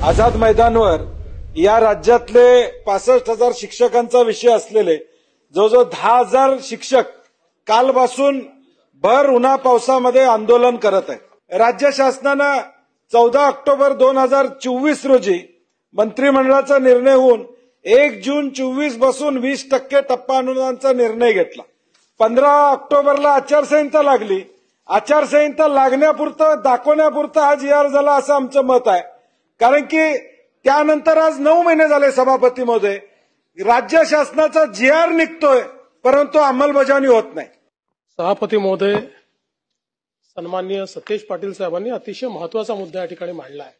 आझाद मैदानवर या राज्यातले 65,000 शिक्षकांचा विषय असलेले जवळजवळ 10,000 शिक्षक कालपासून भर उन्हा पावसामध्ये आंदोलन करत आहेत। राज्य शासनानं 14 ऑक्टोबर 2024 रोजी मंत्रिमंडळाचा निर्णय होऊन 1 जून 24 पासून 20% टप्पा अनुदानाचा निर्णय घेतला। 15 ऑक्टोबरला आचारसंहिता लागली। आचारसंहिता लागण्यापुरतं दाखवण्यापुरतं हा जी.आर. झाला असं आमचं मत आहे। कारण की त्यानंतर आज 9 महिने झाले सभापती महोदय, राज्य शासनाचा जी.आर. निघतोय परंतु अंमलबजावणी होत नाही। सभापती महोदय, सन्माननीय सतेज पाटील साहेबांनी अतिशय महत्वाचा मुद्दा या ठिकाणी मांडला आहे।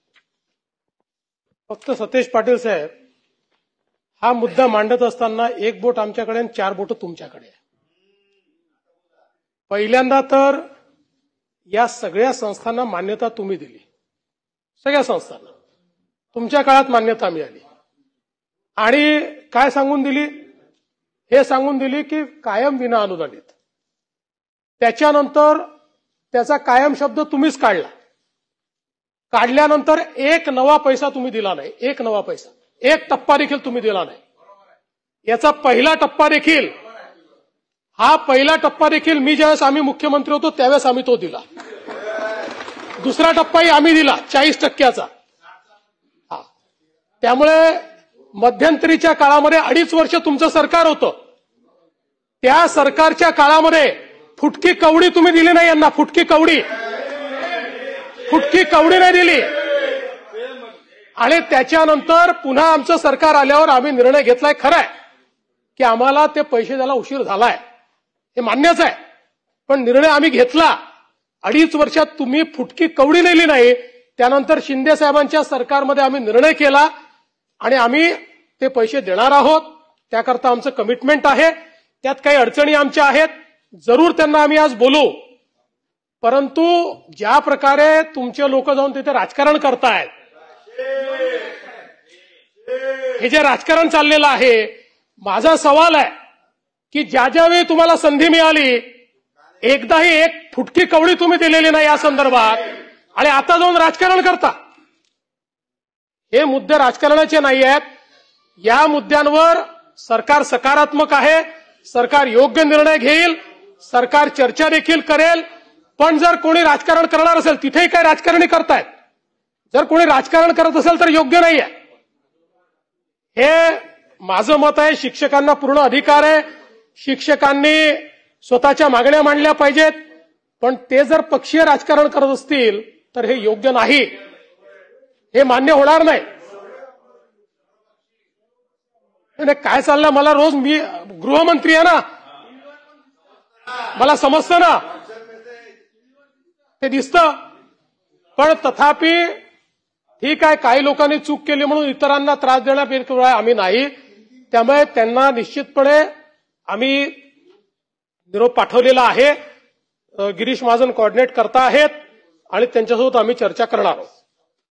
फक्त सतेज पाटील साहेब, हा मुद्दा मांडत असताना एक बोट आमच्याकडे आणि 4 बोट तुमच्याकडे आहे। पहिल्यांदा तर या सगळ्या संस्थांना मान्यता तुम्ही दिली, सगळ्या संस्थांना तुमच्या काळात मान्यता मिळाली आणि काय सांगून दिली? हे सांगून दिली की कायम विना अनुदानित। त्याच्यानंतर त्याचा कायम शब्द तुम्हीच काढला। काढल्यानंतर एक नवा पैसा तुम्ही दिला नाही, एक नवा पैसा, एक टप्पा देखील तुम्ही दिला नाही। याचा पहिला टप्पा देखील, हा पहिला टप्पा देखील मी ज्यावेळेस आम्ही मुख्यमंत्री होतो त्यावेळेस आम्ही तो दिला। दुसरा टप्पाही आम्ही दिला 40%चा। त्यामुळे मध्यंतरीच्या काळामध्ये 2.5 वर्ष तुमचं सरकार होतं। त्या सरकारच्या काळामध्ये फुटकी कवडी तुम्ही दिली नाही यांना, फुटकी कवडी नाही दिली। आणि त्याच्यानंतर पुन्हा आमचं सरकार आल्यावर आम्ही निर्णय घेतलाय, खरं आहे की आम्हाला ते पैसे द्यायला उशीर झालाय, हे मान्यच आहे, पण निर्णय आम्ही घेतला। 2.5 वर्षात तुम्ही फुटकी कवडी दिली नाही। त्यानंतर शिंदे साहेबांच्या सरकारमध्ये आम्ही निर्णय केला आणि आम्ही ते पैसे देणार आहोत। त्याकरता आमचं कमिटमेंट आहे। त्यात काही अडचणी आमच्या आहेत, जरूर त्यांना आम्ही आज बोलू। परंतु ज्या प्रकारे तुमचे लोक जाऊन तिथे राजकारण करतायत, हे जे राजकारण चाललेलं आहे, माझा सवाल आहे की ज्या ज्यावेळी तुम्हाला संधी मिळाली एकदाही एक फुटकी कवडी तुम्ही दिलेली नाही या संदर्भात, आणि आता जाऊन राजकारण करता। हे मुद्दे राजकारणाचे नाही आहेत। या मुद्द्यांवर सरकार सकारात्मक आहे, सरकार योग्य निर्णय घेईल, सरकार चर्चा देखील करेल। पण जर कोणी राजकारण करणार असेल, तिथेही काय राजकारणी करतायत, जर कोणी राजकारण करत असेल तर योग्य नाही आहे, हे माझं मत आहे। शिक्षकांना पूर्ण अधिकार आहे, शिक्षकांनी स्वतःच्या मागण्या मांडल्या पाहिजेत, पण ते जर पक्षीय राजकारण करत असतील तर हे योग्य नाही, हे मान्य होणार नाही। काय चाललं मला रोज, मी गृहमंत्री आहे ना, मला समजतं ना, ते दिसतं। पण तथापि ठीक आहे, काही लोकांनी चूक केली म्हणून इतरांना त्रास देण्यापेक्षा आम्ही नाही। त्यामुळे त्यांना निश्चितपणे आम्ही निरोप पाठवलेला आहे। गिरीश महाजन कोऑर्डिनेट करता आहेत आणि त्यांच्यासोबत आम्ही चर्चा करणार आहोत।